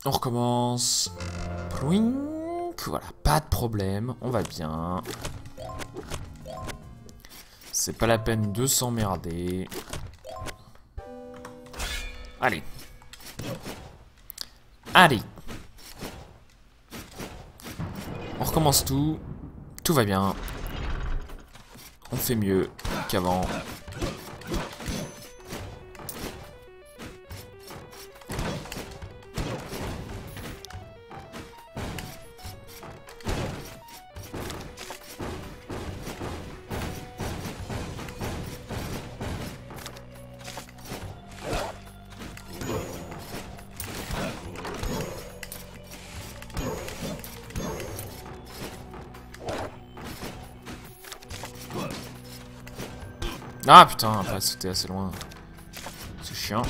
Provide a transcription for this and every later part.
On recommence. Plouink. Voilà, pas de problème, on va bien. C'est pas la peine de s'emmerder. Allez. Allez. On recommence tout. Tout va bien. On fait mieux qu'avant. Ah putain, après c'était assez loin. C'est chiant.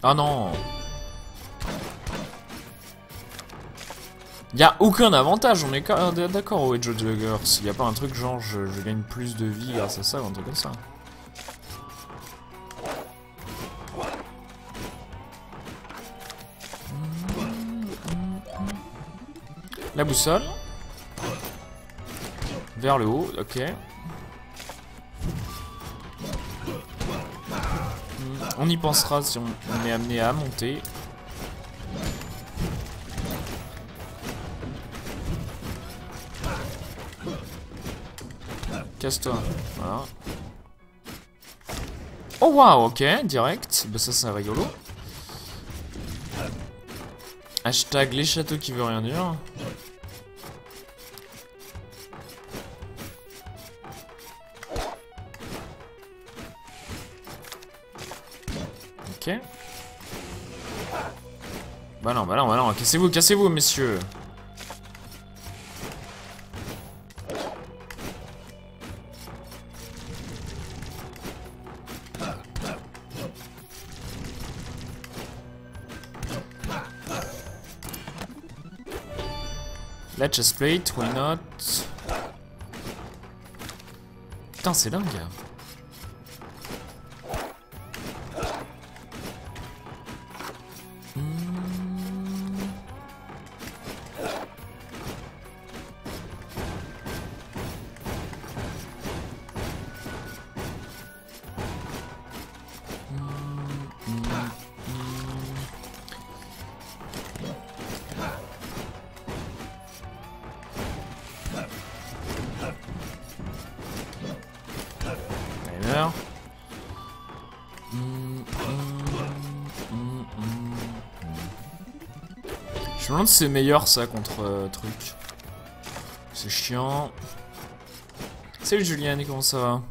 Ah non. Y a aucun avantage, on est d'accord au Edge Jugger. S'il y a pas un truc genre je gagne plus de vie grâce à ça ou un truc comme ça. La boussole. Vers le haut, ok. On y pensera si on est amené à monter. Casse-toi. Voilà. Oh waouh, ok, direct. Bah ça c'est rigolo. Hashtag les châteaux qui veut rien dire. Ok. Bah non, cassez-vous, cassez-vous, messieurs. La chestplate, why not? Putain, c'est dingue. Je me demande si c'est meilleur ça contre truc. C'est chiant. Salut Julien, comment ça va?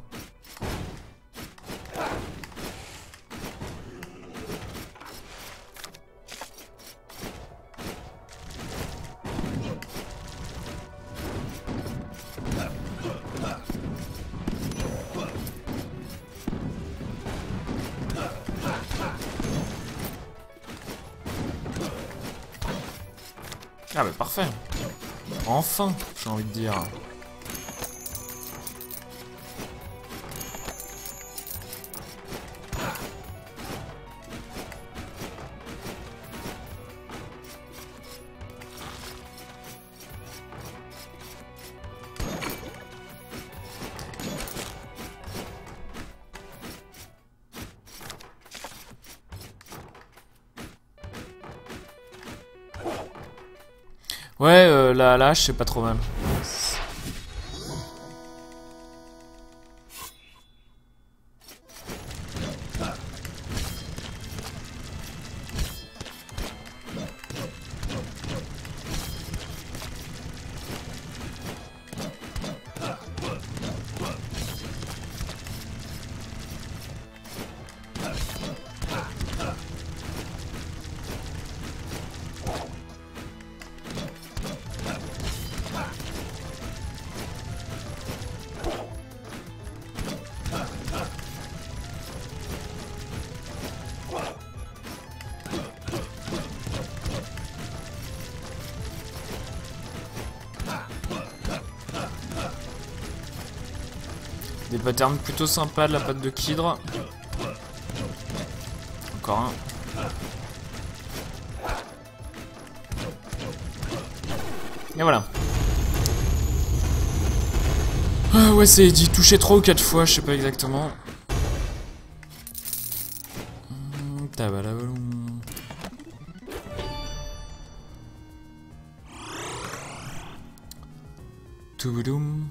Ah bah parfait. Enfin, j'ai envie de dire. Ouais, la hache, c'est pas trop mal. Des patterns plutôt sympas de la patte de Kidre. Encore un. Et voilà. Ah ouais, c'est dit toucher 3 ou 4 fois, je sais pas exactement. Tabalabalum. Touboudum.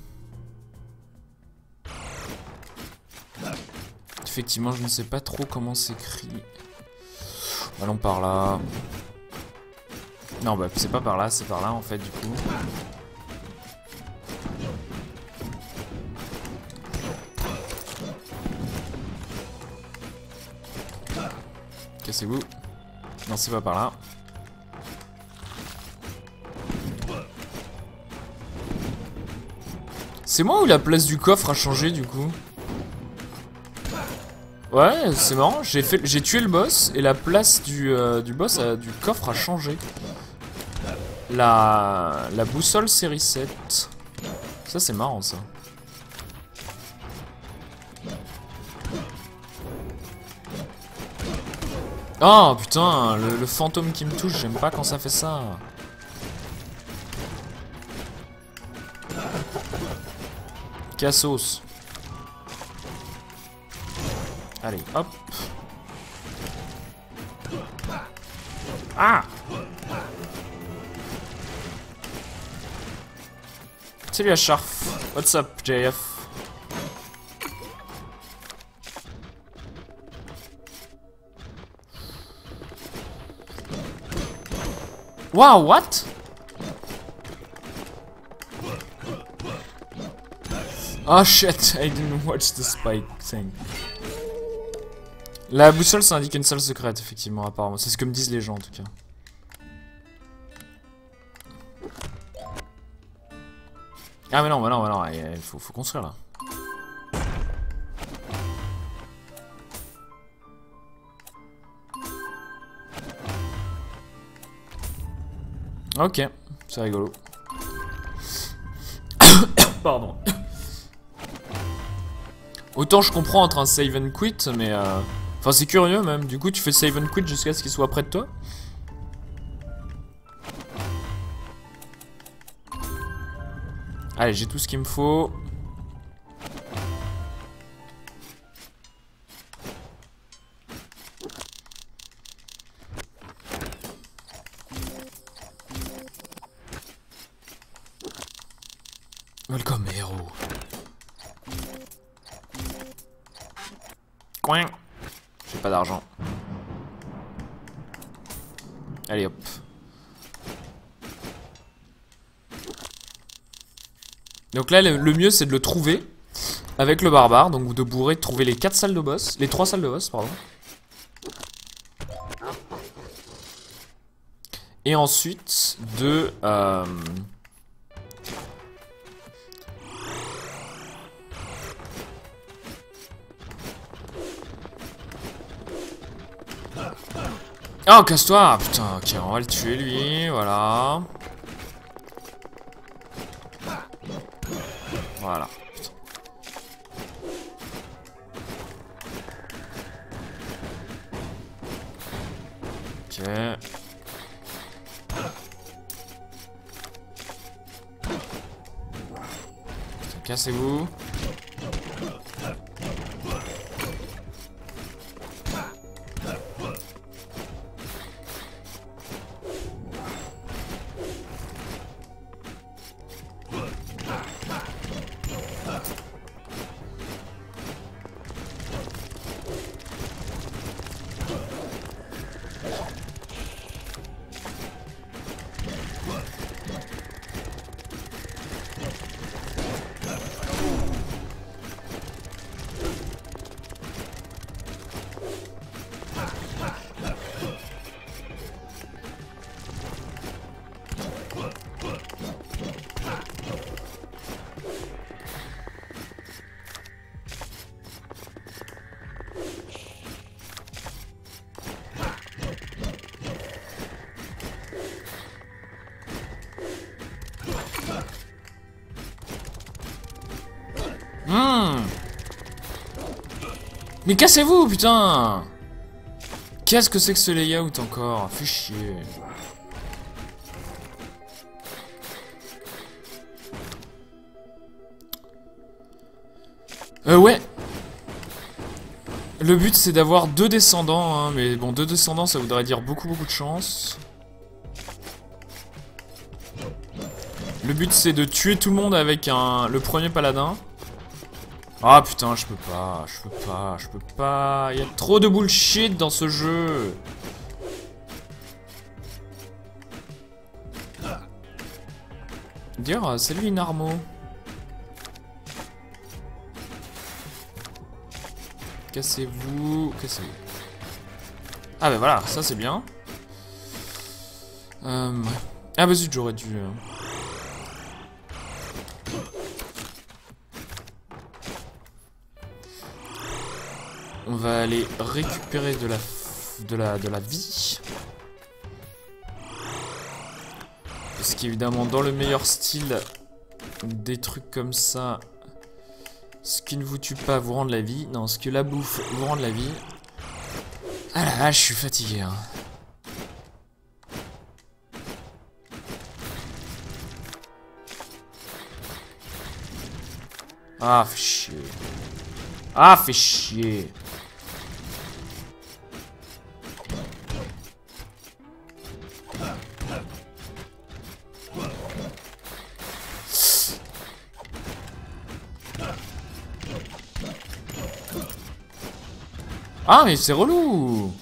Effectivement, je ne sais pas trop comment s'écrit. Allons par là. Non, bah c'est pas par là, c'est par là en fait du coup. Cassez-vous. Non, c'est pas par là. C'est moi ou la place du coffre a changé du coup? Ouais, c'est marrant, j'ai tué le boss et la place du boss, du coffre a changé. La boussole série 7. Ça c'est marrant ça. Oh putain, le fantôme qui me touche, j'aime pas quand ça fait ça. Cassos. Allez, hop. Ah! Salut la Charf. What's up, JF? Wow, what? Oh shit, I didn't watch the spike thing. La boussole, ça indique une salle secrète, effectivement, apparemment. C'est ce que me disent les gens, en tout cas. Ah mais non, il faut construire, là. Ok, c'est rigolo. Pardon. Autant je comprends entre un save and quit, mais enfin c'est curieux même. Du coup tu fais save and quit jusqu'à ce qu'il soit près de toi. Allez, j'ai tout ce qu'il me faut. Welcome héros. Coin. J'ai pas d'argent. Allez hop. Donc là le mieux c'est de le trouver avec le barbare, donc de bourrer, de trouver les 4 salles de boss, les 3 salles de boss pardon. Et ensuite de oh, casse-toi! Putain, ok, on va le tuer lui, voilà. Voilà. Putain. Ok. Cassez-vous. Mais cassez-vous, putain! Qu'est-ce que c'est que ce layout encore? Fais chier. Ouais. Le but c'est d'avoir 2 descendants, hein, mais bon, 2 descendants ça voudrait dire beaucoup de chance. Le but c'est de tuer tout le monde avec le premier paladin. Ah putain, je peux pas. Il y a trop de bullshit dans ce jeu. Dire, salut Inarmo. Cassez-vous. Ah bah voilà, ça c'est bien. Ouais. Ah bah zut, j'aurais dû... On va aller récupérer de la vie. Parce qu'évidemment, dans le meilleur style, des trucs comme ça, ce qui ne vous tue pas vous rend de la vie. Non, ce que la bouffe vous rend de la vie. Ah là là, je suis fatigué. Hein. Ah, fais chier. Ah, fais chier. Ah mais c'est relou.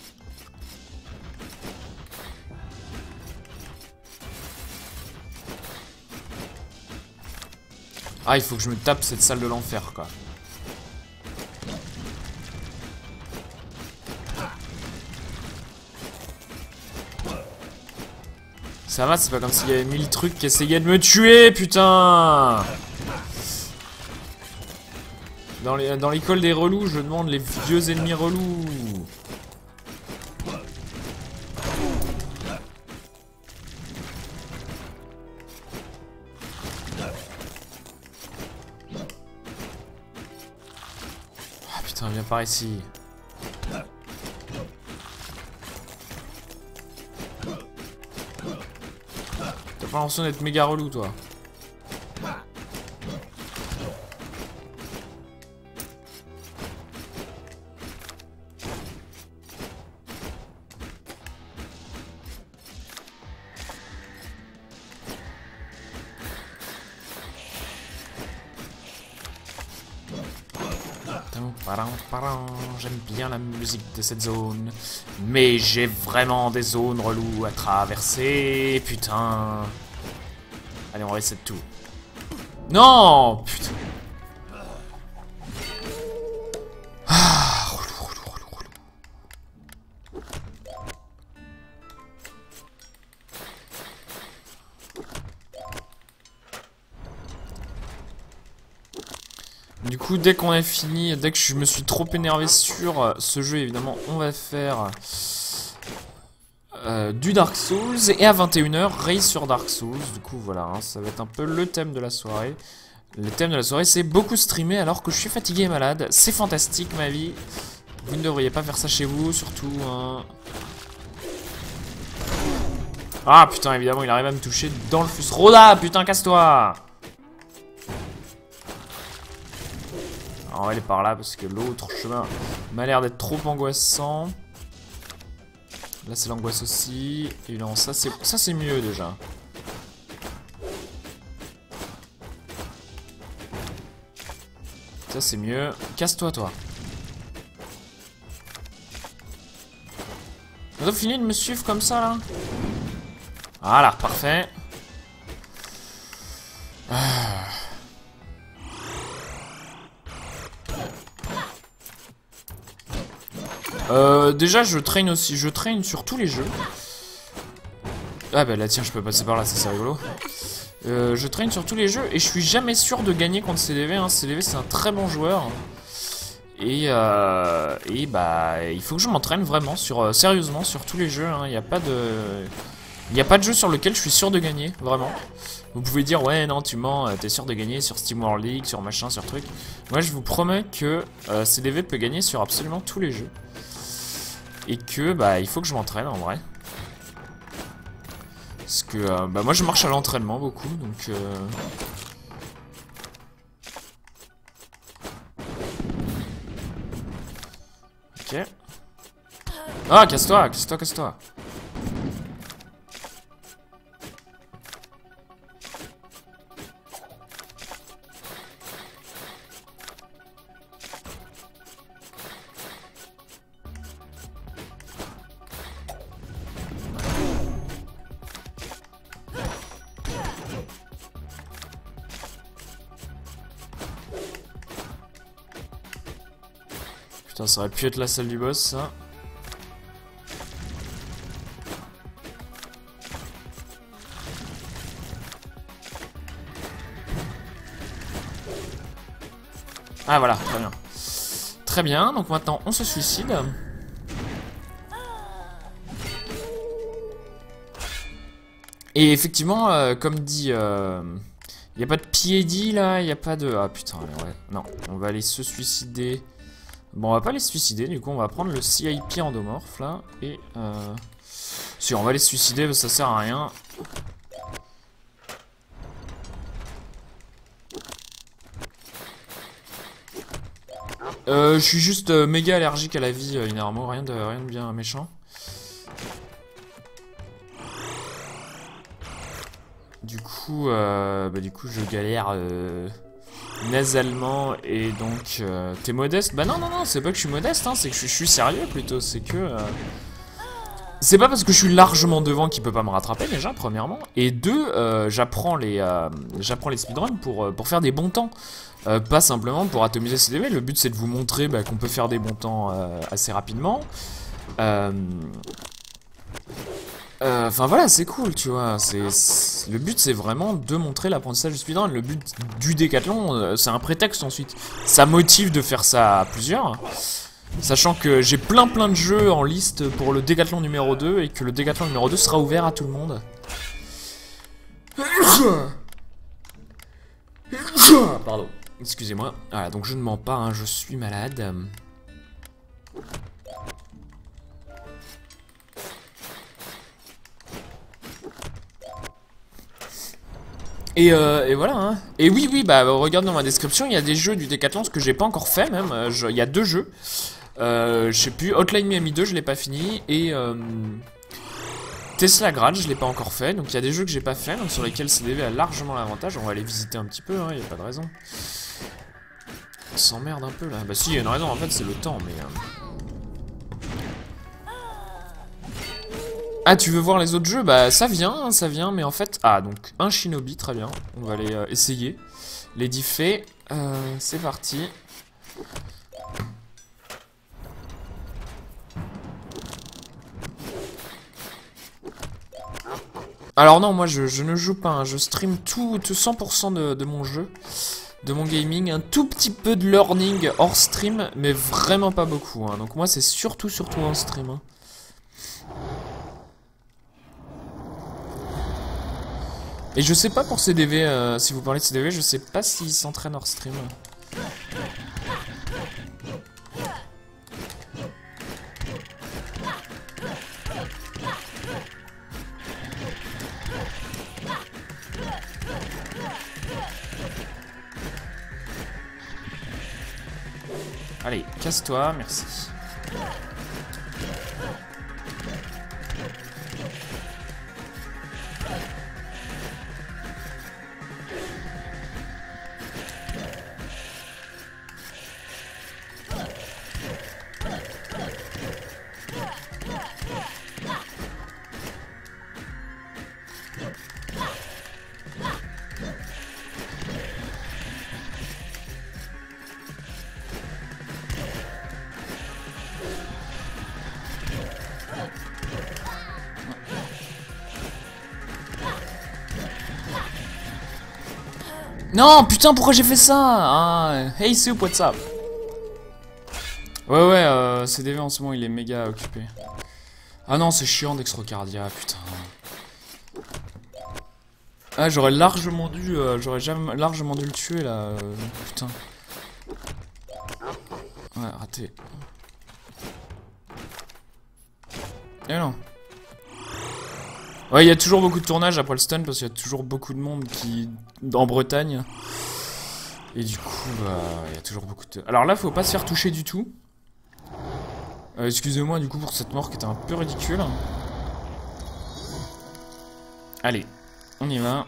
Ah il faut que je me tape cette salle de l'enfer quoi. Ça va, c'est pas comme s'il y avait 1000 trucs qui essayaient de me tuer, putain. Dans l'école des relous, je demande les vieux ennemis relous. Ah putain, viens par ici. T'as pas l'impression d'être méga relou, toi. J'aime bien la musique de cette zone, mais j'ai vraiment des zones reloues à traverser, putain. Allez, on reset tout. Non, putain. Ah, relou. Du coup, dès qu'on a fini, dès que je me suis trop énervé sur ce jeu, évidemment, on va faire du Dark Souls. Et à 21h, raid sur Dark Souls. Du coup, voilà, hein, ça va être un peu le thème de la soirée. Le thème de la soirée, c'est beaucoup streamer alors que je suis fatigué et malade. C'est fantastique, ma vie. Vous ne devriez pas faire ça chez vous, surtout... Hein. Ah, putain, évidemment, il arrive à me toucher dans le fusil. Rhoda, putain, casse-toi! On va aller par là parce que l'autre chemin m'a l'air d'être trop angoissant. Là c'est l'angoisse aussi. Et non, ça c'est mieux déjà. Ça c'est mieux. Casse-toi toi. Vous avez fini de me suivre comme ça là? Voilà, parfait. Déjà je traîne aussi, je traîne sur tous les jeux. Ah bah là tiens, je peux passer par là, ça c'est rigolo. Je traîne sur tous les jeux et je suis jamais sûr de gagner contre CDV, hein. CDV c'est un très bon joueur. Et bah il faut que je m'entraîne vraiment sur sérieusement sur tous les jeux, hein. Il n'y a pas de... Il n'y a pas de jeu sur lequel je suis sûr de gagner, vraiment. Vous pouvez dire, ouais, non, tu mens, t'es sûr de gagner sur Steam World League, sur machin, sur truc. Moi, je vous promets que CDV peut gagner sur absolument tous les jeux. Et que, bah, il faut que je m'entraîne, en vrai. Parce que, bah, moi, je marche à l'entraînement beaucoup, donc... Ok. Ah, casse-toi, casse-toi, casse-toi. Putain, ça aurait pu être la salle du boss, ça. Ah voilà, très bien. Très bien, donc maintenant on se suicide. Et effectivement, comme dit... il n'y a pas de PID là, il n'y a pas de... Ah putain, ouais. Non, on va aller se suicider. Bon, on va pas les suicider, du coup on va prendre le CIP endomorphe là. Et... Si, on va les suicider, parce que ça sert à rien. Je suis juste méga allergique à la vie, Inarmo, rien de bien méchant. Du coup, je galère nasalement et donc t'es modeste? Bah non, c'est pas que je suis modeste, hein, c'est que je suis sérieux plutôt, c'est que... C'est pas parce que je suis largement devant qu'il peut pas me rattraper déjà, premièrement. Et deux, j'apprends les speedruns pour faire des bons temps. Pas simplement pour atomiser CDV, le but c'est de vous montrer qu'on peut faire des bons temps assez rapidement. Enfin voilà, c'est cool, tu vois. Le but c'est vraiment de montrer l'apprentissage du speedrun. Le but du décathlon, c'est un prétexte ensuite. Ça motive de faire ça à plusieurs. Sachant que j'ai plein de jeux en liste pour le décathlon numéro 2 et que le décathlon numéro 2 sera ouvert à tout le monde. Pardon. Excusez-moi. Voilà, donc je ne mens pas, hein, je suis malade. Et voilà, hein. Et oui, bah regarde dans ma description, il y a des jeux du décathlon, ce que j'ai pas encore fait même. Il y a 2 jeux. Je sais plus, Hotline Miami 2, je l'ai pas fini. Et Tesla Grad, je l'ai pas encore fait. Donc il y a des jeux que j'ai pas fait, donc sur lesquels CDV a largement l'avantage. On va les visiter un petit peu, hein, y a pas de raison. On s'emmerde un peu là. Bah si, il y a une raison, en fait, c'est le temps, mais... Ah, tu veux voir les autres jeux? Bah ça vient, mais en fait... Ah, donc un Shinobi, très bien. On va aller essayer. Les 10 faits. C'est parti. Alors non, moi je ne joue pas, hein. Je stream tout 100% de mon jeu. De mon gaming, un tout petit peu de learning hors stream, mais vraiment pas beaucoup, hein. Donc moi c'est surtout en stream, hein. Et je sais pas pour CDV, si vous parlez de CDV, je sais pas s'il s'entraîne hors stream. Allez, casse-toi, merci. Non, putain, pourquoi j'ai fait ça? Ah, hey Soup, what's up? Ouais, CDV en ce moment il est méga occupé. Ah non, c'est chiant d'Exrocardia, putain. Ah, j'aurais largement dû largement dû le tuer là. Putain. Ouais, raté. Eh non. Ouais, il y a toujours beaucoup de tournage après le stun parce qu'il y a toujours beaucoup de monde en Bretagne. Et du coup, il y a toujours beaucoup de... Alors là, faut pas se faire toucher du tout. Excusez-moi du coup pour cette mort qui était un peu ridicule. Allez, on y va.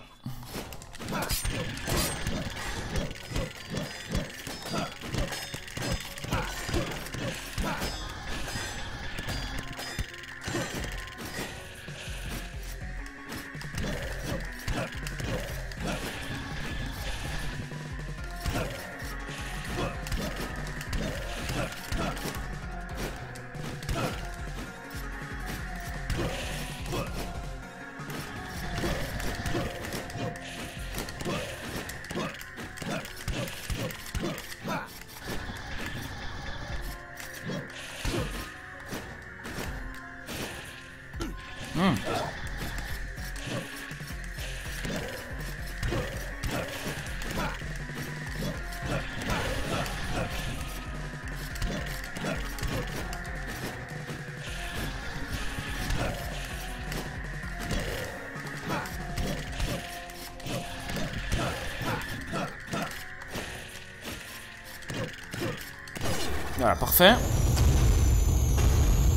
Voilà, parfait.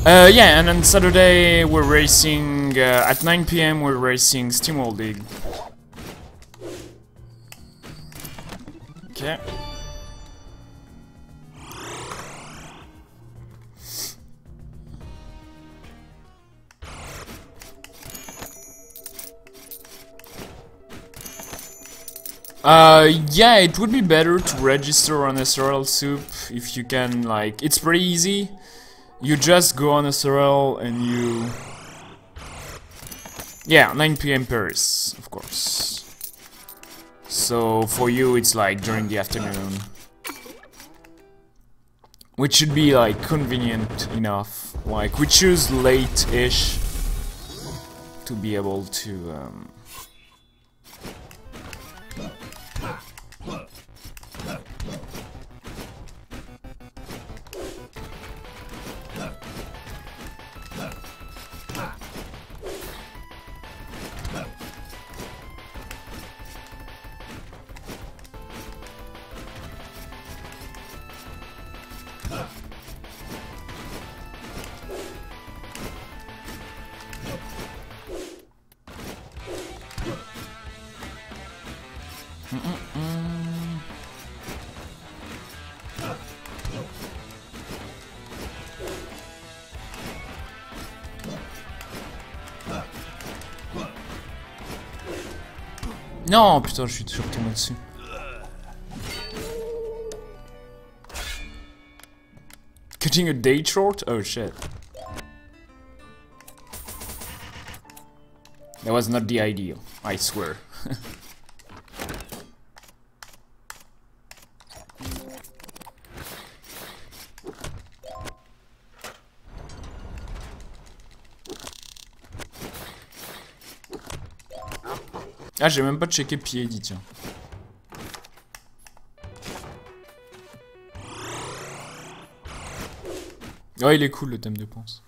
Yeah, and on Saturday we're racing at 9 p.m. we're racing SteamWorld League. Okay. Yeah, it would be better to register on SRL Soup if you can, like, it's pretty easy. You just go on SRL and you... Yeah, 9 p.m. Paris, of course. So for you it's like during the afternoon. Which should be like convenient enough. Like we choose late-ish to be able to... Non, putain, je suis toujours tombé dessus. Cutting a date short? Oh shit. That was not the idea, I swear. Ah, j'ai même pas checké PID, tiens. Oh, il est cool le thème de Ponce.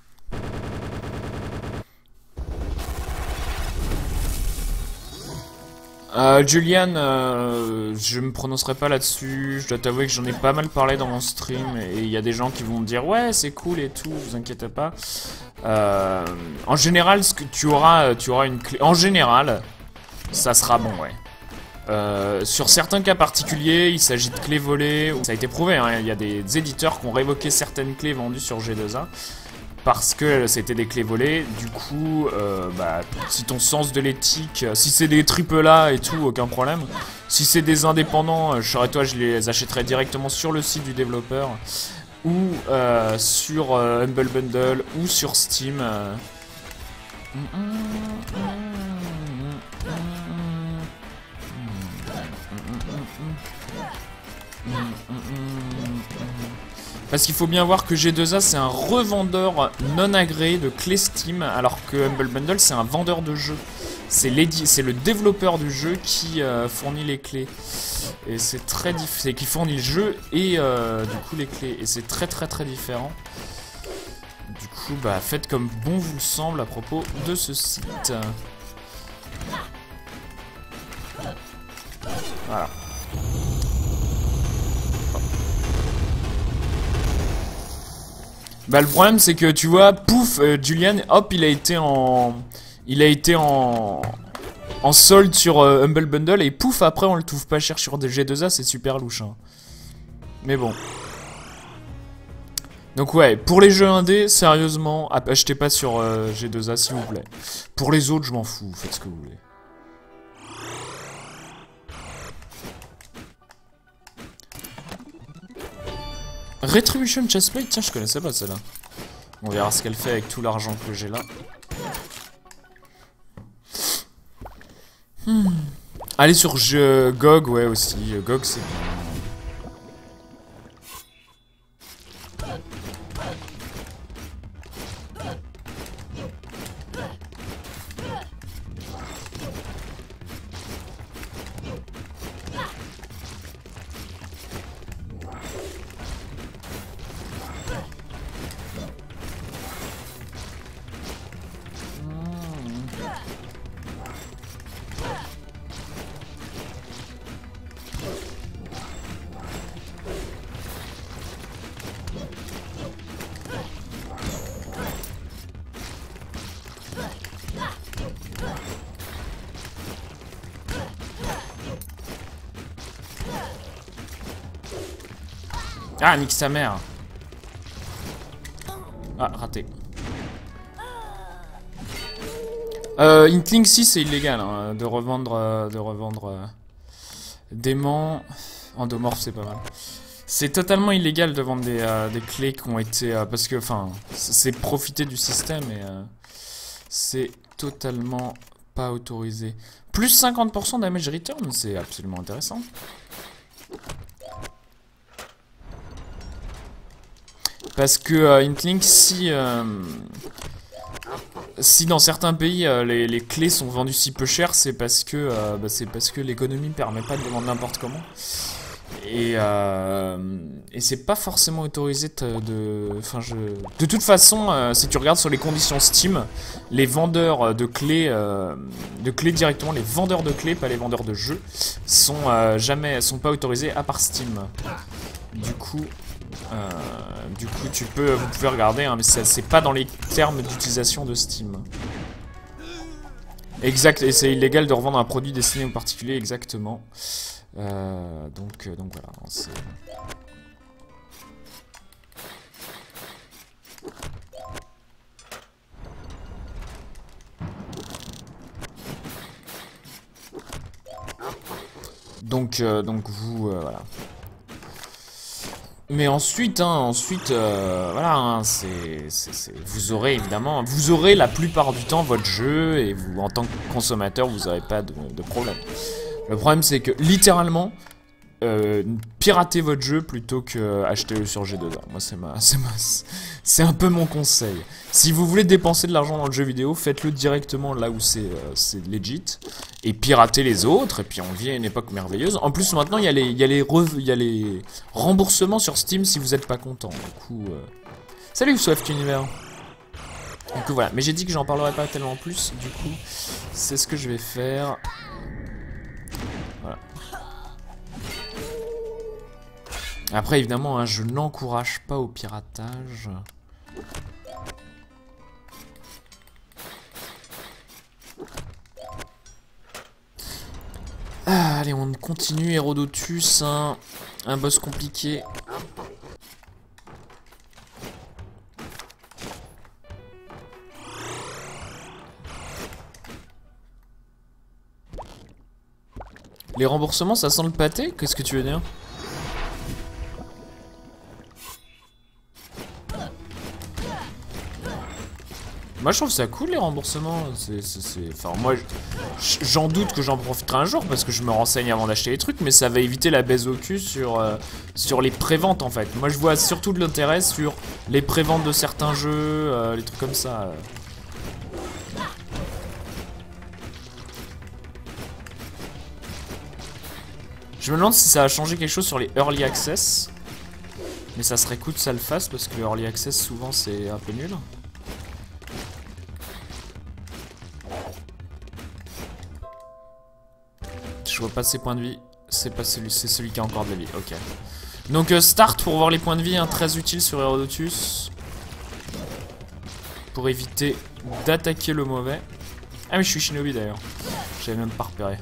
Julian, je me prononcerai pas là-dessus. Je dois t'avouer que j'en ai pas mal parlé dans mon stream. Et il y a des gens qui vont me dire ouais, c'est cool et tout, vous inquiétez pas. En général, ce que tu auras une clé. En général, ça sera bon, ouais. Sur certains cas particuliers, il s'agit de clés volées. Ça a été prouvé, hein, il y a des éditeurs qui ont révoqué certaines clés vendues sur G2A parce que c'était des clés volées. Du coup, bah, si ton sens de l'éthique, si c'est des AAA et tout, aucun problème. Si c'est des indépendants, je serais toi, je les achèterais directement sur le site du développeur ou sur Humble Bundle ou sur Steam. Parce qu'il faut bien voir que G2A c'est un revendeur non agréé de clés Steam, alors que Humble Bundle c'est un vendeur de jeux. c'est le développeur du jeu qui fournit les clés. Et c'est très différent. C'est qui fournit le jeu et du coup les clés. Et c'est très différent. Du coup, bah faites comme bon vous semble à propos de ce site. Voilà. Bah le problème c'est que tu vois, pouf, Julian, hop, il a été en solde sur Humble Bundle et pouf, après on le trouve pas cher sur des G2A, c'est super louche. Hein. Mais bon. Donc ouais, pour les jeux indés, sérieusement, achetez pas sur G2A s'il vous plaît. Pour les autres, je m'en fous, faites ce que vous voulez. Retribution Chestplate, tiens, je connaissais pas celle-là. On verra ce qu'elle fait avec tout l'argent que j'ai là. Allez sur GOG, ouais aussi. GOG, c'est bien. Ah, nique sa mère. Ah, raté. Inkling 6, c'est illégal hein, de revendre démons. Endomorphe, c'est pas mal. C'est totalement illégal de vendre des clés qui ont été... parce que, enfin, c'est profiter du système et c'est totalement pas autorisé. Plus 50% damage return, c'est absolument intéressant. Parce que Inkling, si dans certains pays les clés sont vendues si peu cher, c'est parce que l'économie ne permet pas de vendre n'importe comment. Et c'est pas forcément autorisé de toute façon, si tu regardes sur les conditions Steam, les vendeurs de clés directement, les vendeurs de clés, pas les vendeurs de jeux, sont pas autorisés à part Steam. Du coup, vous pouvez regarder, hein, mais c'est pas dans les termes d'utilisation de Steam. Exact, et c'est illégal de revendre un produit destiné aux particuliers, exactement. Donc voilà. Donc vous voilà. Mais ensuite, voilà, hein, vous aurez évidemment, la plupart du temps votre jeu et vous, en tant que consommateur, vous n'aurez pas de problème. Le problème, c'est que littéralement, piratez votre jeu plutôt que acheter-le sur G2A. Moi, c'est un peu mon conseil. Si vous voulez dépenser de l'argent dans le jeu vidéo, faites-le directement là où c'est legit. Et piratez les autres, et puis on vit à une époque merveilleuse. En plus, maintenant, il y a les remboursements sur Steam si vous n'êtes pas content. Du coup, salut Swift Univers. Du coup, voilà. Mais j'ai dit que j'en parlerai pas tellement plus. Du coup, c'est ce que je vais faire. Voilà. Après, évidemment, hein, je n'encourage pas au piratage. Ah, allez, on continue. Hérodotus, hein, un boss compliqué. Les remboursements, ça sent le pâté? Qu'est-ce que tu veux dire? Moi je trouve ça cool les remboursements. Enfin moi j'en doute que j'en profiterai un jour parce que je me renseigne avant d'acheter les trucs, mais ça va éviter la baisse au cul sur les préventes en fait. Moi je vois surtout de l'intérêt sur les préventes de certains jeux, les trucs comme ça. Je me demande si ça a changé quelque chose sur les Early Access. Mais ça serait cool que ça le fasse parce que le Early Access souvent c'est un peu nul. Je vois pas ses points de vie. C'est pas celui, c'est celui qui a encore de la vie. Ok. Donc start pour voir les points de vie, hein, très utile sur Herodotus. Pour éviter d'attaquer le mauvais. Ah mais je suis Shinobi d'ailleurs. J'avais même pas repéré.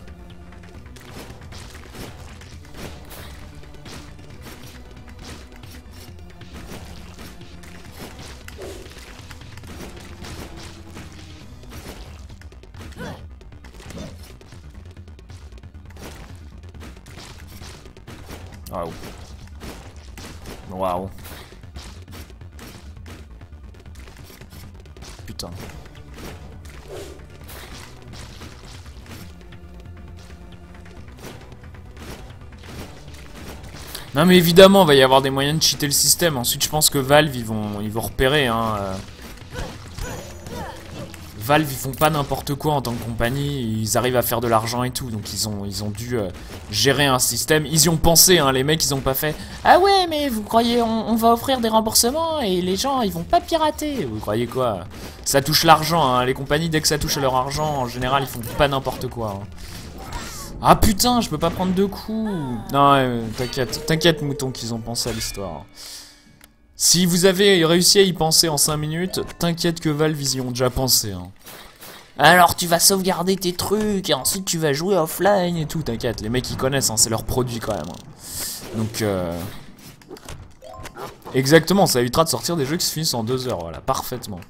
Waouh. Waouh. Putain. Non mais évidemment, il va y avoir des moyens de cheater le système. Ensuite, je pense que Valve, ils vont repérer. Hein, Valve, ils font pas n'importe quoi en tant que compagnie. Ils arrivent à faire de l'argent et tout. Donc ils ont dû gérer un système. Ils y ont pensé, hein, les mecs, ils ont pas fait. Ah ouais, mais vous croyez, on va offrir des remboursements et les gens, ils vont pas pirater. Vous croyez quoi? Ça touche l'argent. Hein. Les compagnies, dès que ça touche à leur argent, en général, ils font pas n'importe quoi. Hein. Ah putain, je peux pas prendre 2 coups. Non, t'inquiète mouton qu'ils ont pensé à l'histoire. Si vous avez réussi à y penser en 5 minutes, t'inquiète que Valve ils y ont déjà pensé. Hein. Alors tu vas sauvegarder tes trucs et ensuite tu vas jouer offline et tout, t'inquiète, les mecs ils connaissent, hein, c'est leur produit quand même. Hein. Donc exactement, ça évitera de sortir des jeux qui se finissent en 2 heures, voilà, parfaitement.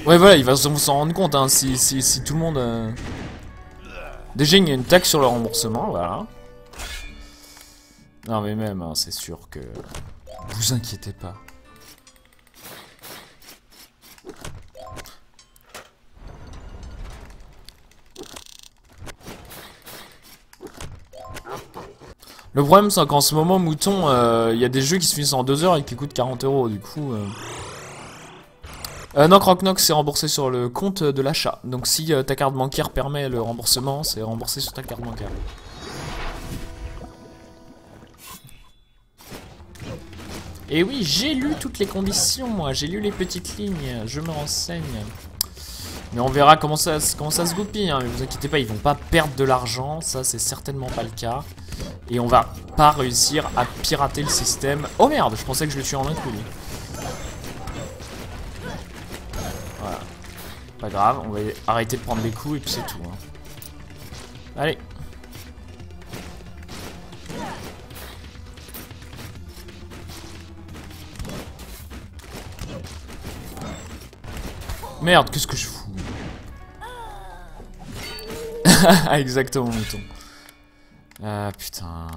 Ouais voilà, il va s'en rendre compte hein, si tout le monde... Déjà il y a une taxe sur le remboursement, voilà. Non mais même, hein, c'est sûr que... Vous inquiétez pas. Le problème c'est qu'en ce moment, mouton, il y a des jeux qui se finissent en 2 heures et qui coûtent 40 €, du coup... Non, Croc-Knock c'est remboursé sur le compte de l'achat. Donc si ta carte bancaire permet le remboursement, c'est remboursé sur ta carte bancaire. Et oui, j'ai lu toutes les conditions, moi. J'ai lu les petites lignes. Je me renseigne. Mais on verra comment ça se goupille. Hein. Mais vous inquiétez pas, ils vont pas perdre de l'argent. Ça, c'est certainement pas le cas. Et on va pas réussir à pirater le système. Oh merde, je pensais que je le tuais en un coup. Lui. Voilà. Pas grave, on va arrêter de prendre des coups et puis c'est tout. Hein. Allez. Merde, qu'est-ce que je fous? Exactement, mouton. Ah putain.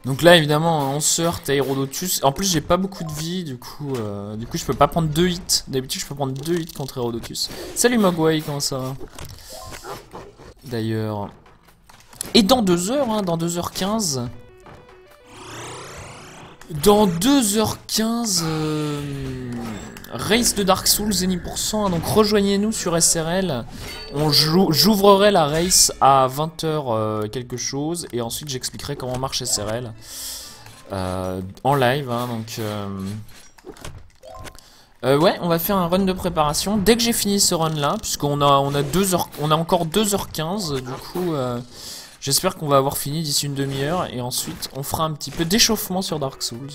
Donc là évidemment on se heurte à Herodotus. En plus j'ai pas beaucoup de vie du coup je peux pas prendre 2 hits. D'habitude je peux prendre 2 hits contre Herodotus. Salut Mogwai, comment ça va? D'ailleurs. Et dans 2 heures, hein, dans 2h15. Dans 2h15 race de Dark Souls Zenny %, hein, donc rejoignez-nous sur SRL. J'ouvrerai la race à 20h quelque chose et ensuite j'expliquerai comment marche SRL en live. Hein, donc ouais, on va faire un run de préparation dès que j'ai fini ce run là, puisqu'on a encore 2h15 du coup. J'espère qu'on va avoir fini d'ici une demi-heure et ensuite on fera un petit peu d'échauffement sur Dark Souls.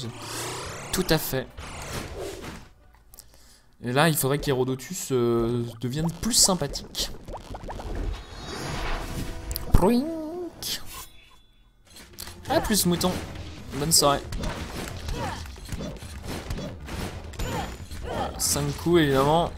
Tout à fait. Et là, il faudrait qu'Herodotus devienne plus sympathique. Proink. A plus mouton. Bonne soirée. 5 coups évidemment.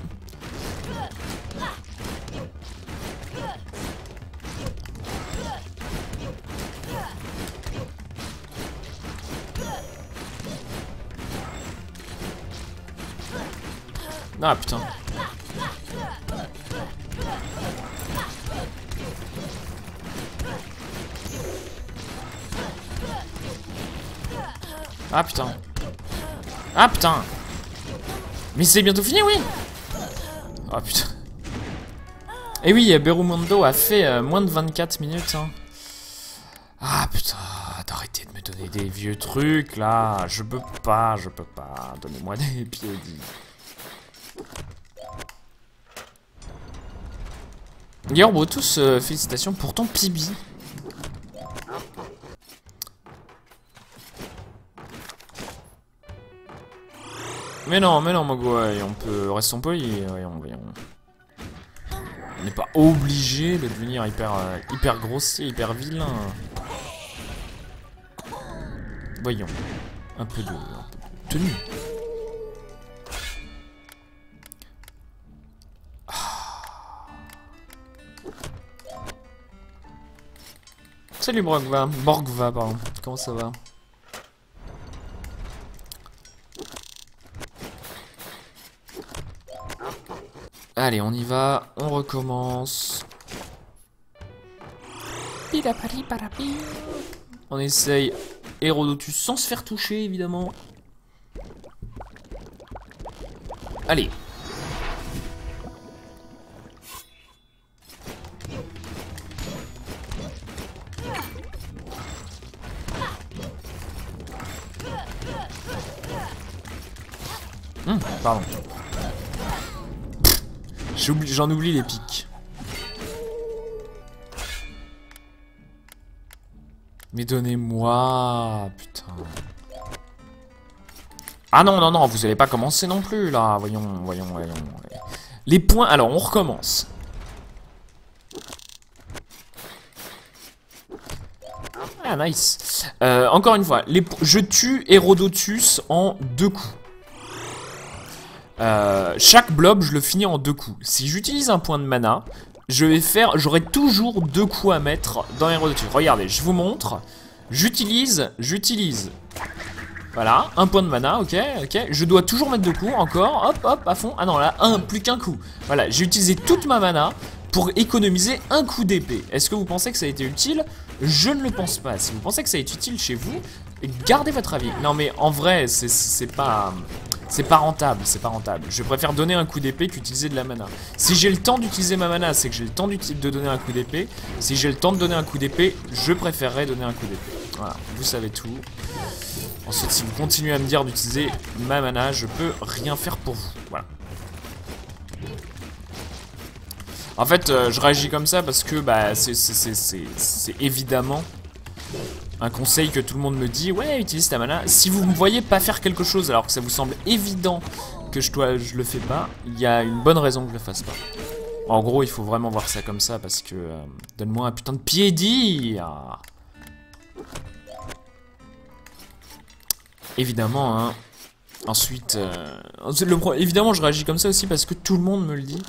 Ah putain. Ah putain. Ah putain. Mais c'est bientôt fini, oui. Oh putain. Et oui, Berumundo a fait moins de 24 minutes. Hein. Ah putain, d'arrêter de me donner des vieux trucs là. Je peux pas. Donnez-moi des pieds. D'ailleurs, bon, tous félicitations pour ton Pibi. Mais non, Mogo, ouais, on peut... Restons polis, voyons. On n'est pas obligé de devenir hyper grossier, hyper vilain. Voyons. Un peu de tenue. Salut Borgva, pardon. Comment ça va? Allez, on y va, on recommence. On essaye Hérodotus sans se faire toucher, évidemment. Allez. Pardon. J'en oublie les pics. Mais donnez-moi... Putain. Ah non, vous allez pas commencer non plus, là. Voyons. Les points... Alors, on recommence. Ah, nice. Encore une fois, je tue Hérodotus en 2 coups. Chaque blob, je le finis en 2 coups. Si j'utilise un point de mana, j'aurai toujours 2 coups à mettre dans Hérodotus. Regardez, je vous montre. J'utilise. Voilà, un point de mana, ok. Je dois toujours mettre 2 coups, encore, hop, à fond. Ah non, là, plus qu'un coup. Voilà, j'ai utilisé toute ma mana pour économiser un coup d'épée. Est-ce que vous pensez que ça a été utile? Je ne le pense pas. Si vous pensez que ça a été utile chez vous, gardez votre avis. Non mais en vrai, c'est pas rentable, Je préfère donner un coup d'épée qu'utiliser de la mana. Si j'ai le temps d'utiliser ma mana, c'est que j'ai le temps de donner un coup d'épée. Si j'ai le temps de donner un coup d'épée, je préférerais donner un coup d'épée. Voilà, vous savez tout. Ensuite, si vous continuez à me dire d'utiliser ma mana, je peux rien faire pour vous. Voilà. En fait, je réagis comme ça parce que bah, c'est évidemment un conseil que tout le monde me dit. Ouais, utilise ta mana. Si vous me voyez pas faire quelque chose alors que ça vous semble évident que je le fais pas, il y a une bonne raison que je le fasse pas. En gros, il faut vraiment voir ça comme ça parce que... donne-moi un putain de pied-dit. Évidemment, hein. Ensuite, évidemment, je réagis comme ça aussi parce que tout le monde me le dit.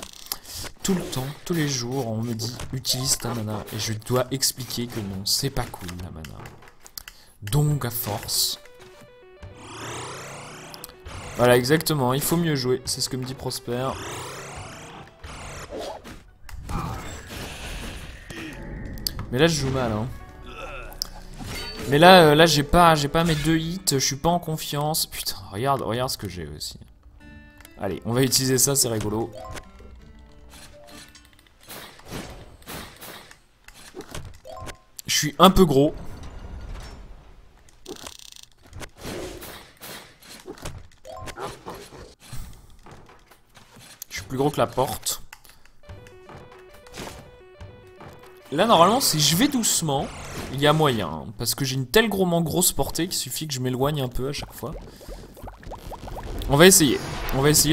Tout le temps, tous les jours, on me dit utilise ta mana. Et je dois expliquer que non, c'est pas cool la mana. Donc, à force. Voilà, exactement, il faut mieux jouer. C'est ce que me dit Prosper. Mais là, je joue mal, hein. Mais là, j'ai pas mes 2 hits, je suis pas en confiance. Putain, regarde ce que j'ai aussi. Allez, on va utiliser ça, c'est rigolo. Je suis un peu gros. Je suis plus gros que la porte. Là, normalement, si je vais doucement, il y a moyen. Hein, parce que j'ai une telle grosse portée qu'il suffit que je m'éloigne un peu à chaque fois. On va essayer.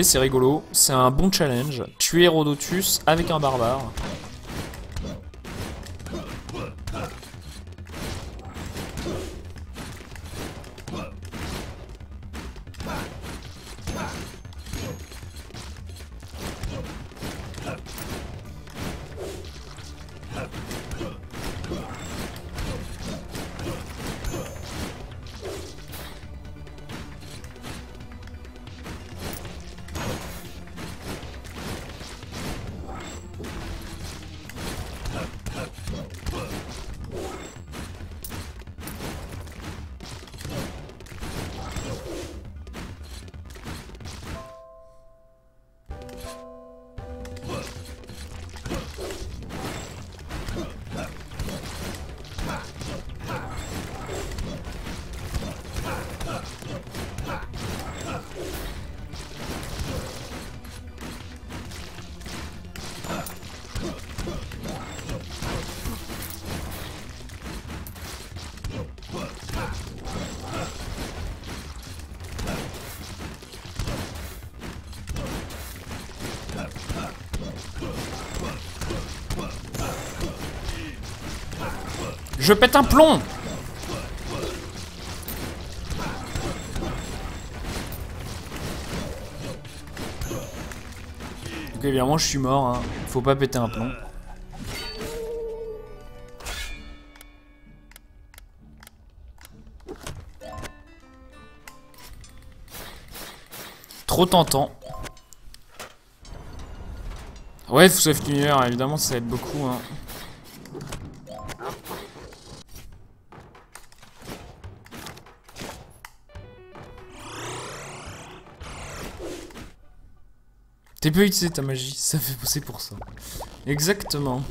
C'est rigolo. C'est un bon challenge. Tuer Hérodotus avec un barbare. Je pète un plomb. Donc évidemment je suis mort, hein. Faut pas péter un plomb. Trop tentant. Ouais, faut save tuner, évidemment ça aide beaucoup, hein. T'es pas utilisé ta magie, ça fait pousser pour ça. Exactement.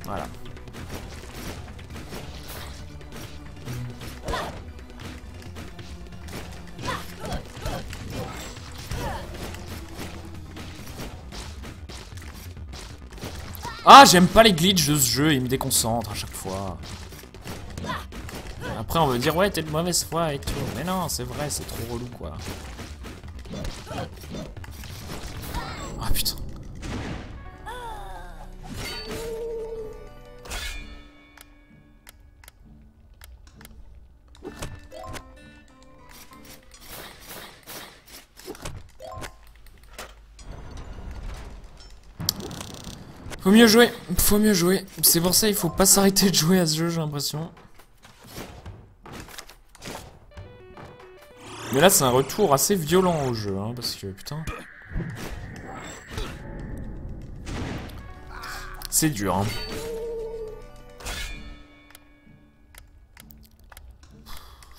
Voilà. Ah, j'aime pas les glitches de ce jeu, il me déconcentre à chaque fois. Après, on veut dire, ouais, t'es de mauvaise foi et tout. Mais non, c'est vrai, c'est trop relou, quoi. Ah, putain. Faut mieux jouer, faut mieux jouer. C'est pour ça il faut pas s'arrêter de jouer à ce jeu, j'ai l'impression. Mais là c'est un retour assez violent au jeu, hein, parce que putain. C'est dur, hein.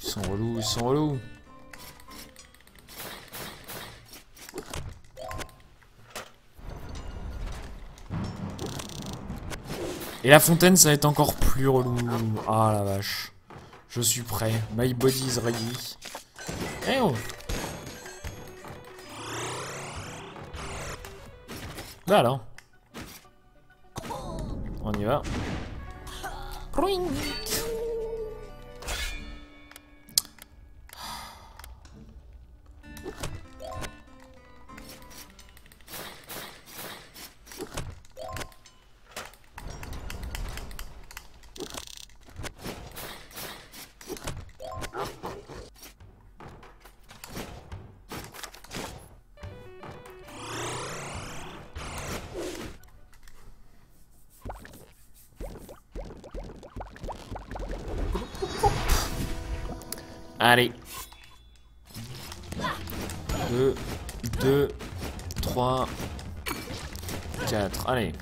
Ils sont relous, ils sont relous. Et la fontaine, ça va être encore plus relou. Ah la vache. Je suis prêt. My body is ready. Eh oh. Bah alors. On y va. Allez. 2, 3, 4. Allez.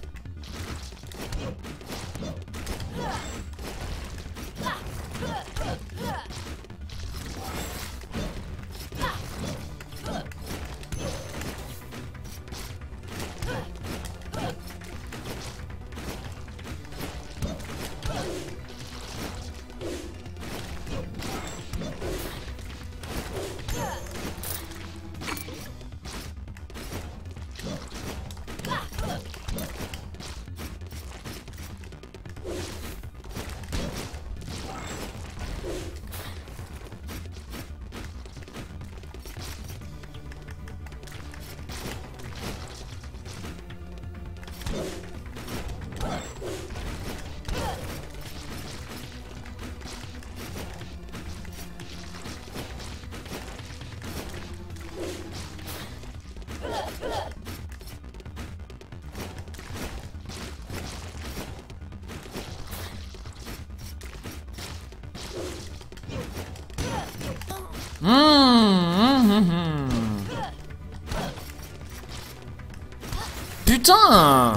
Putain!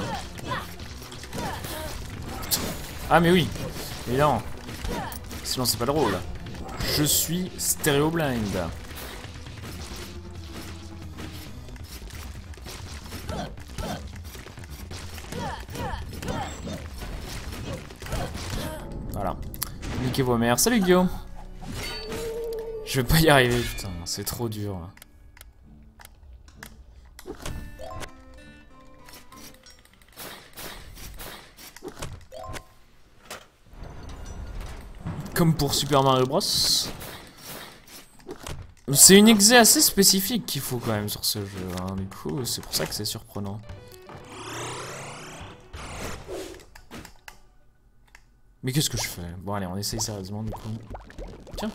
Ah mais oui, évidemment. Sinon c'est pas drôle. Je suis stéréo blind. Voilà. Niquez vos mères. Salut Guillaume. Je vais pas y arriver, putain, c'est trop dur. Comme pour Super Mario Bros. C'est une exé assez spécifique qu'il faut quand même sur ce jeu, hein. Du coup, c'est pour ça que c'est surprenant. Mais qu'est-ce que je fais? Bon allez, on essaye sérieusement du coup. Tiens.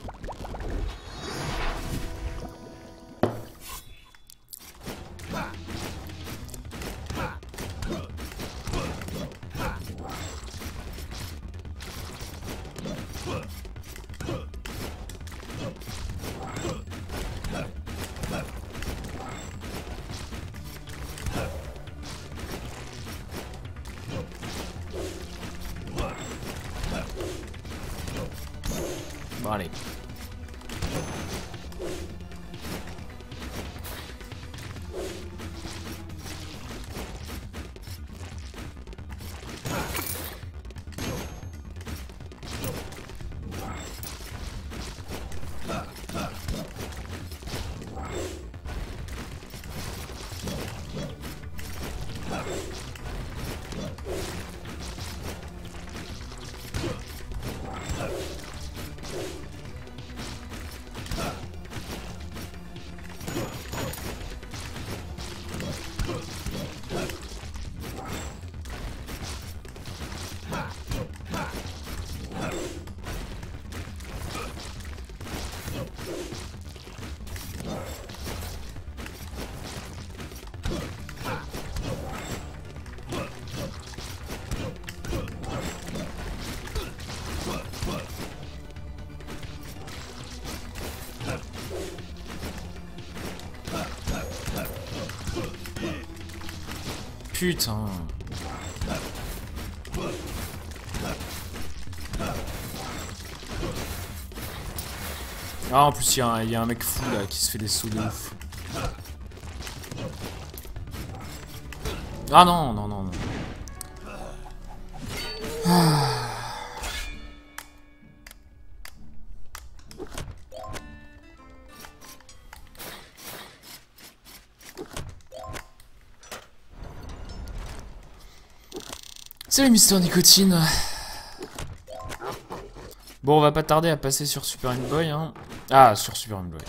Bon allez. Putain. Ah, en plus, il y a un mec fou là qui se fait des sauts de ouf. Ah non, non, non, non. Ah. Salut Mister Nicotine. Bon, on va pas tarder à passer sur Super Meat Boy, hein. Ah, sur Super Meat Boy.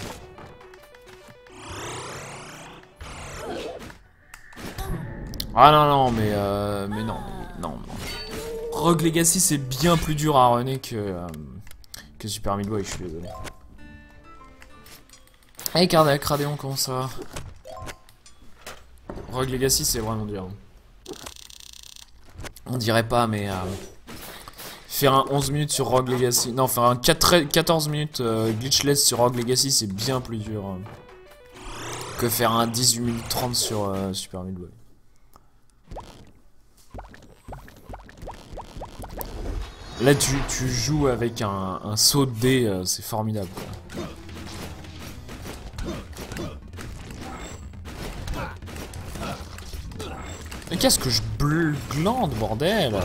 Ah non, non, mais non, non. Rogue Legacy, c'est bien plus dur à runner que Super Meat Boy, je suis désolé. Hey Cardac, Radéon, comment ça va? Rogue Legacy, c'est vraiment dur. On dirait pas, mais faire un 11 minutes sur Rogue Legacy, non, faire un 14 minutes glitchless sur Rogue Legacy, c'est bien plus dur que faire un 18 minutes 30 sur Super Meat Boy. Là, tu joues avec un saut de dés, c'est formidable, quoi. Mais qu'est-ce que je glande, bordel!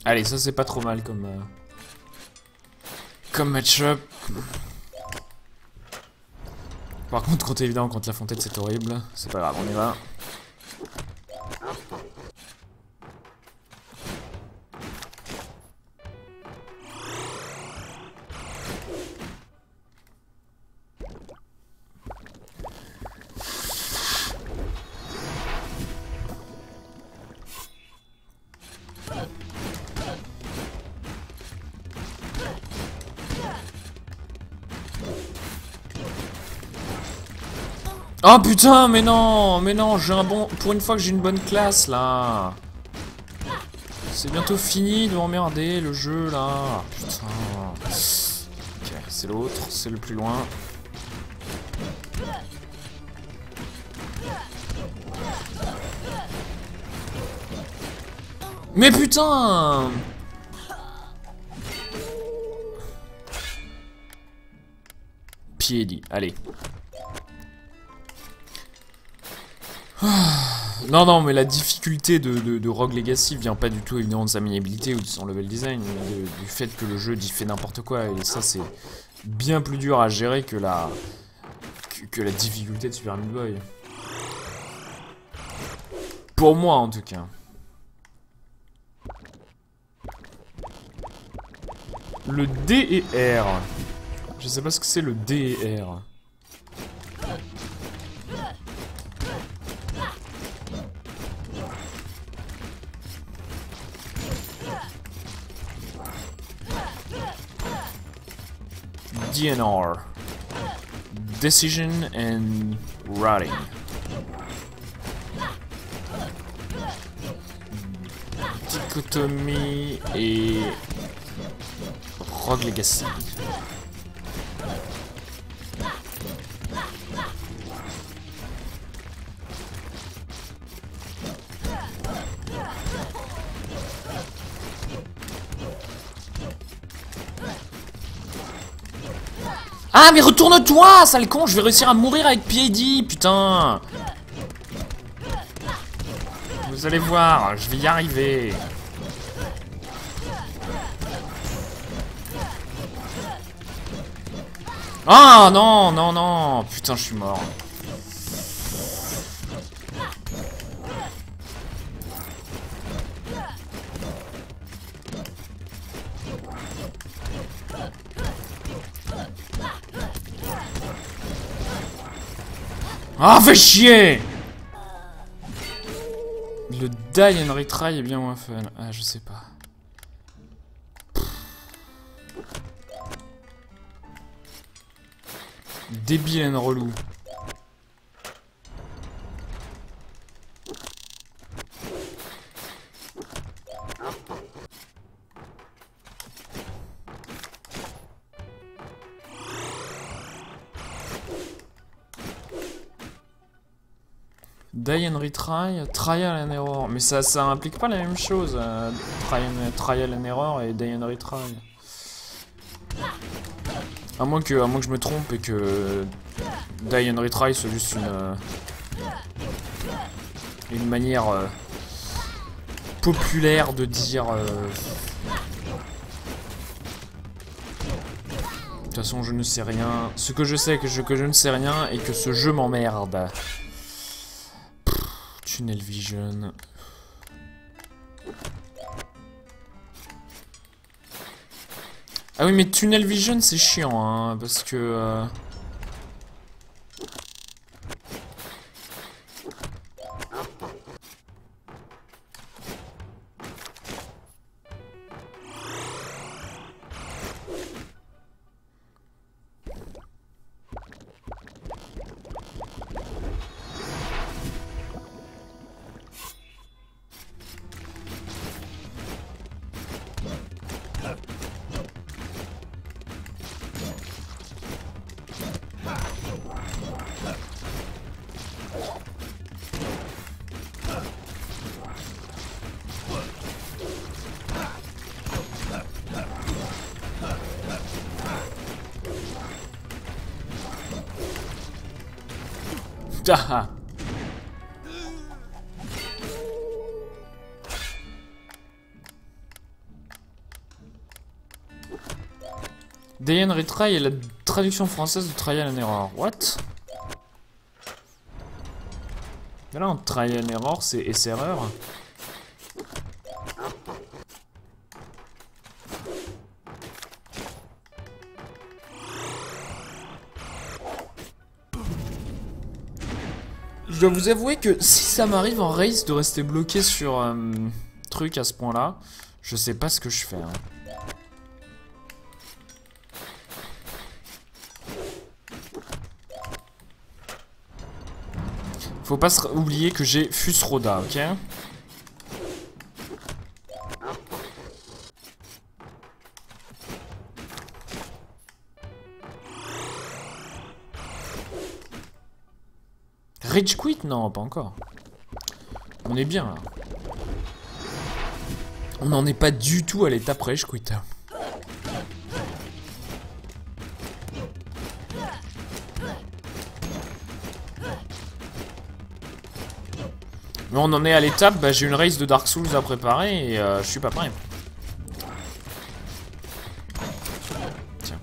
Allez, ça c'est pas trop mal comme match-up. Par contre, contre évidemment, contre la fontaine, c'est horrible. C'est pas grave, on y va. Oh putain, mais non, j'ai un bon... Pour une fois que j'ai une bonne classe, là. C'est bientôt fini de m'emmerder, le jeu, là. Putain. Ok, c'est l'autre, c'est le plus loin. Mais putain! Piedi, allez. Non, mais la difficulté de Rogue Legacy vient pas du tout évidemment de sa maniabilité ou de son level design, mais du fait que le jeu fait n'importe quoi, et ça c'est bien plus dur à gérer que la difficulté de Super Meat Boy. Pour moi en tout cas. Le D et R. Je sais pas ce que c'est le D et R. DNR. Decision and Routing. Dichotomie et Rogue Legacy. Ah mais retourne-toi, sale con, je vais réussir à mourir avec Piedi, putain. Vous allez voir, je vais y arriver. Ah non, putain je suis mort. Ah, fais chier! Le die and retry est bien moins fun. Ah, je sais pas. Débile and relou. Die and retry, trial and error. Mais ça implique pas la même chose. Trial and error et die and retry. À moins que je me trompe et que die and retry soit juste une manière populaire de dire. De toute façon, je ne sais rien. Ce que je sais, que je ne sais rien et que ce jeu m'emmerde. Tunnel Vision. Ah oui, mais Tunnel Vision c'est chiant, hein, parce que... Ah. Die and retry est la traduction française de trial and error. What? Mais là, en trial and error, c'est essai-erreur. Je dois vous avouer que si ça m'arrive en race de rester bloqué sur truc à ce point-là, je sais pas ce que je fais. Hein. Faut pas oublier que j'ai Fusroda, ok? Rage Quit? Non, pas encore. On est bien là. On n'en est pas du tout à l'étape Rage Quit. Mais on en est à l'étape, bah, j'ai une race de Dark Souls à préparer et je suis pas prêt. Tiens.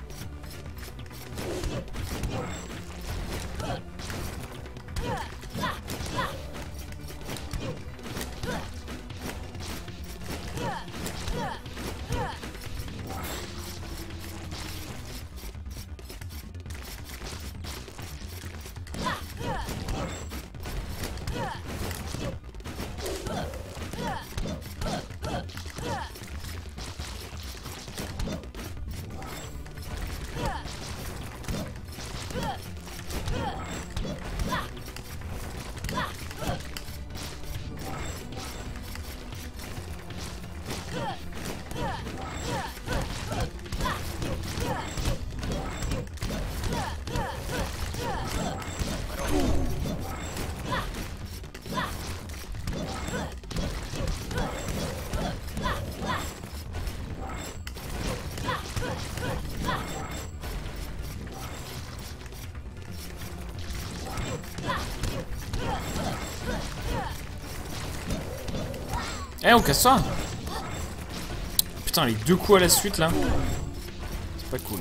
Eh, on casse ça. Putain, les 2 coups à la suite là. C'est pas cool.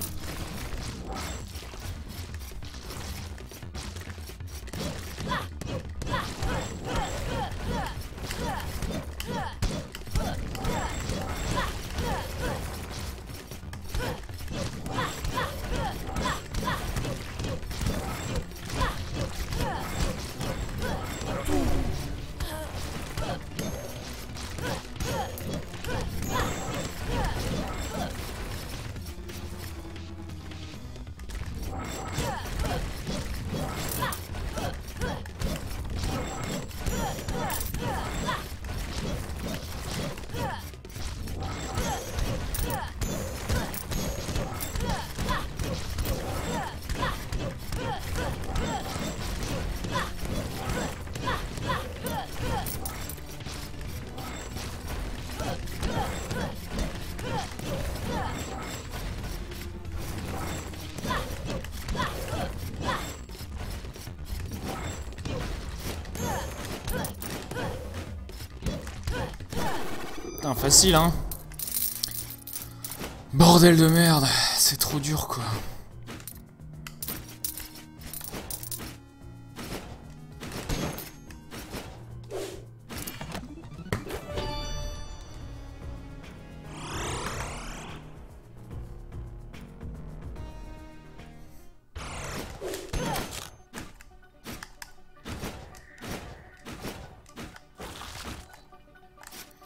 Putain, facile, hein. Bordel de merde, c'est trop dur, quoi.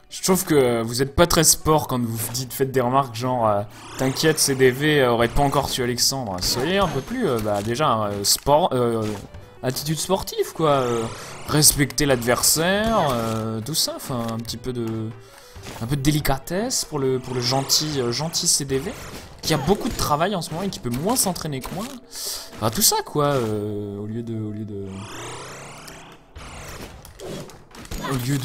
Je trouve que vous êtes pas très sport quand vous faites des remarques genre t'inquiète, CDV aurait pas encore tué Alexandre. Soyez un peu plus bah, déjà sport, attitude sportive quoi, respecter l'adversaire, tout ça, enfin un peu de délicatesse pour le gentil CDV qui a beaucoup de travail en ce moment et qui peut moins s'entraîner que moi. Enfin, tout ça quoi, au lieu de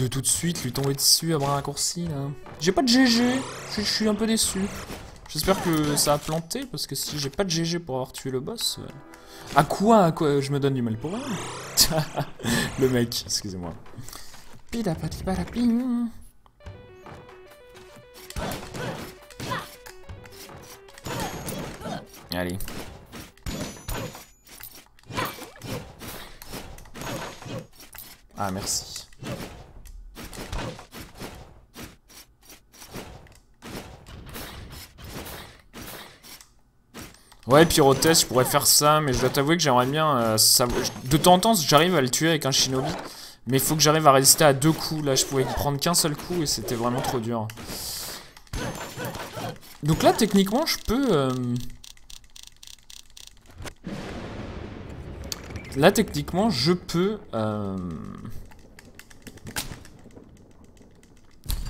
tout de suite lui tomber dessus à bras raccourcis là. J'ai pas de GG, je suis un peu déçu. J'espère que ça a planté parce que si j'ai pas de GG pour avoir tué le boss, à quoi je me donne du mal pour rien. Le mec, excusez-moi. Allez. Ah merci. Ouais, Pyrotès, je pourrais faire ça, mais je dois t'avouer que j'aimerais bien... de temps en temps, j'arrive à le tuer avec un shinobi, mais il faut que j'arrive à résister à 2 coups. Là, je pouvais prendre qu'un seul coup et c'était vraiment trop dur. Donc là, techniquement, je peux... Là, techniquement, je peux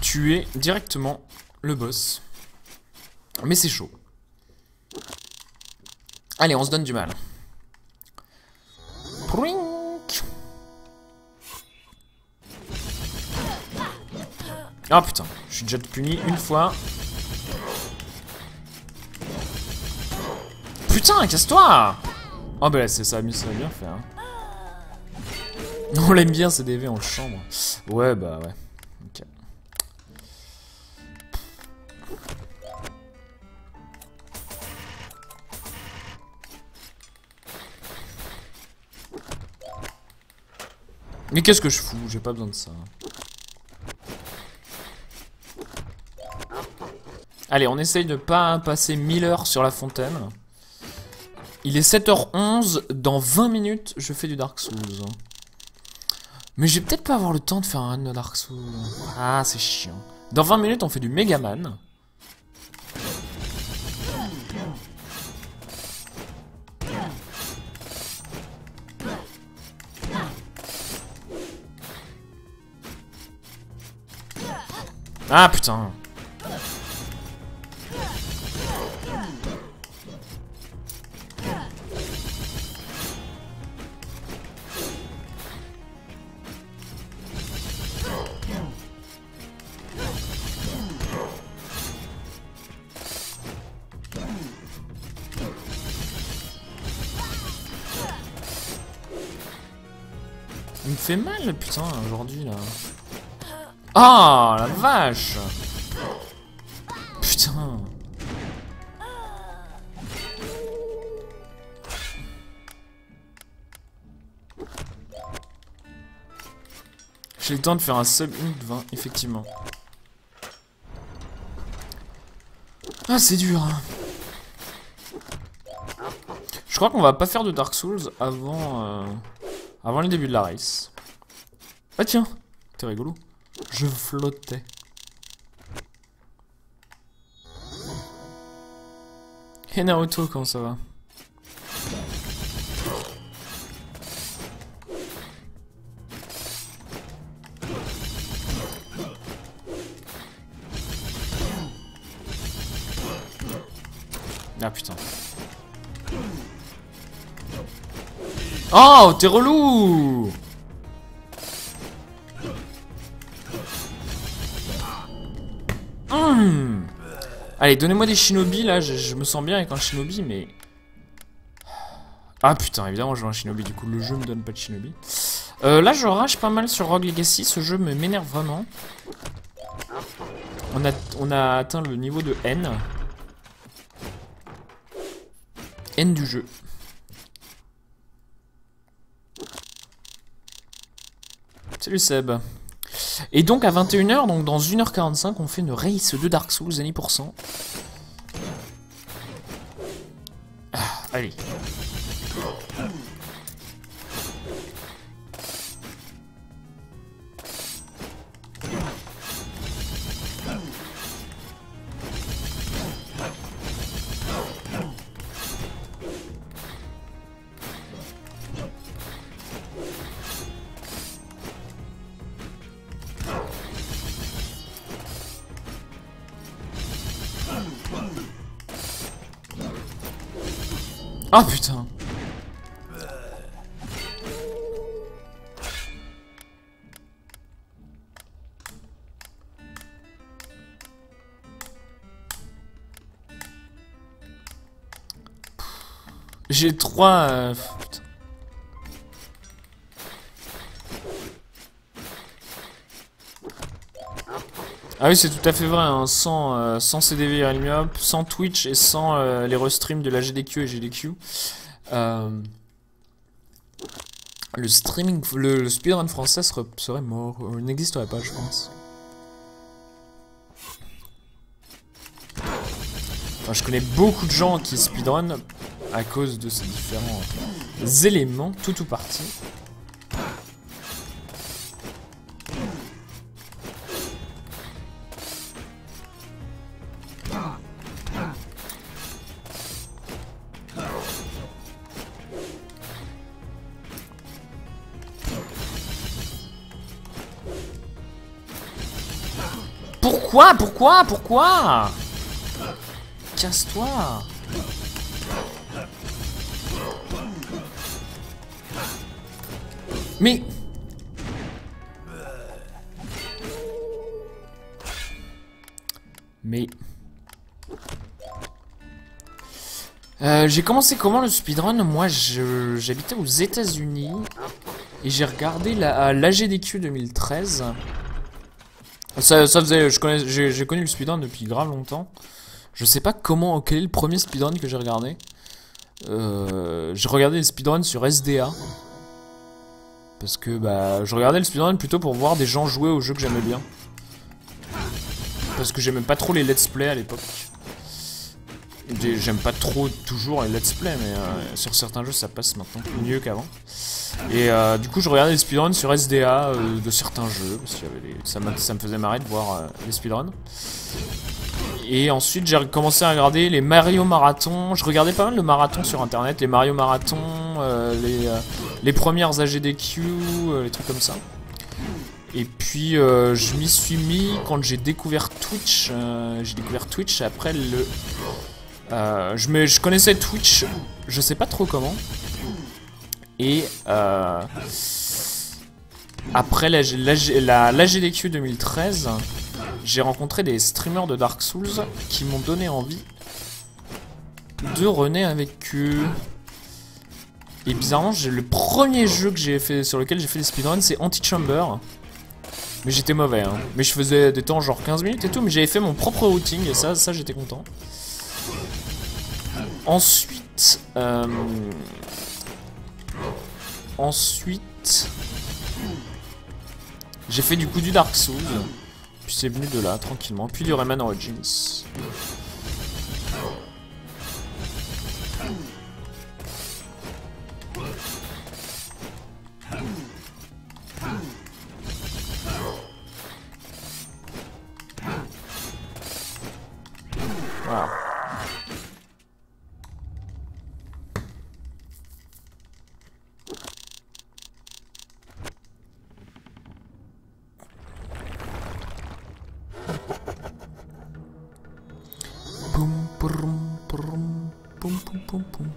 tuer directement le boss. Mais c'est chaud. Allez, on se donne du mal. Ah putain, je suis déjà puni une fois. Putain, casse-toi! Oh bah là, ça va bien faire. Hein. On l'aime bien, ces DV, on le chambre. Ouais, bah ouais. Ok. Mais qu'est-ce que je fous? J'ai pas besoin de ça. Allez, on essaye de pas passer 1000 heures sur la fontaine. Il est 7h11, dans 20 minutes, je fais du Dark Souls. Mais je vais peut-être pas avoir le temps de faire un run de Dark Souls. Ah, c'est chiant. Dans 20 minutes, on fait du Megaman. Ah, putain. Il me fait mal, putain, aujourd'hui, là. Ah, la vache! Putain! J'ai le temps de faire un sub 1:20, effectivement. Ah, c'est dur, hein. Je crois qu'on va pas faire de Dark Souls avant le début de la race. Ah tiens, t'es rigolo. Je flottais. Et Naruto, comment ça va? Ah putain. Oh, t'es relou! Allez, donnez-moi des shinobi, là, je me sens bien avec un shinobi, mais... Ah putain, évidemment, je veux un shinobi, du coup, le jeu me donne pas de shinobi. Là, je rage pas mal sur Rogue Legacy, ce jeu m'énerve vraiment. On a atteint le niveau de N. N du jeu. Salut Seb. Et donc à 21h, donc dans 1h45, on fait une race de Dark Souls, Any %. Ah, allez. Oh putain. J'ai 3... putain. Ah oui, c'est tout à fait vrai, hein. Sans CDV et Realmiop, sans Twitch et sans les restreams de la GDQ et GDQ. Le streaming, le speedrun français serait mort, il n'existerait pas, je pense. Enfin, je connais beaucoup de gens qui speedrun à cause de ces différents éléments, tout ou partie. Pourquoi? Pourquoi? Pourquoi? Casse-toi. Mais... j'ai commencé comment le speedrun? Moi, j'habitais aux États-Unis et j'ai regardé l'AGDQ 2013. Ça faisait, j'ai connu le speedrun depuis grave longtemps. Je sais pas quel est le premier speedrun que j'ai regardé. J'ai regardé les speedruns sur SDA. Parce que bah, je regardais le speedrun plutôt pour voir des gens jouer au jeu que j'aimais bien. Parce que j'aimais pas trop les let's play à l'époque. J'aime pas trop toujours les let's play, mais sur certains jeux ça passe maintenant mieux qu'avant. Et du coup je regardais les speedruns sur SDA de certains jeux, parce que ça me faisait marrer de voir les speedruns. Et ensuite j'ai commencé à regarder les Mario Marathon. Je regardais pas mal de marathons sur internet, les Mario Marathon, les premières AGDQ, les trucs comme ça. Et puis je m'y suis mis quand j'ai découvert Twitch. J'ai découvert Twitch après le... je connaissais Twitch, je sais pas trop comment. Et après l'AGDQ 2013, j'ai rencontré des streamers de Dark Souls qui m'ont donné envie de runner avec eux. Et bizarrement, le premier jeu que j'ai fait, sur lequel j'ai fait des speedruns, c'est Antichamber. Mais j'étais mauvais, hein. Mais je faisais des temps genre 15 minutes et tout, mais j'avais fait mon propre routing et ça j'étais content. Ensuite, j'ai fait du coup du Dark Souls. Puis c'est venu de là, tranquillement. Puis du Rayman Origins. Voilà. Poum, poum, poum, poum, poum, poum, poum.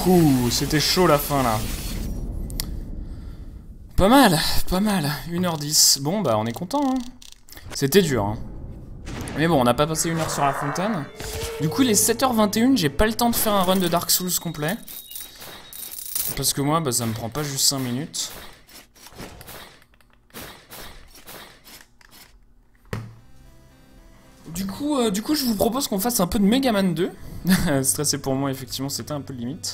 Oh, c'était chaud la fin là. Pas mal, pas mal. 1h10. Bon bah on est content hein. C'était dur hein. Mais bon, on n'a pas passé 1 heure sur la fontaine. Du coup, il est 7h21, j'ai pas le temps de faire un run de Dark Souls complet. Parce que moi, bah, ça me prend pas juste 5 minutes. Du coup, je vous propose qu'on fasse un peu de Mega Man 2. Stressé pour moi, effectivement, c'était un peu limite.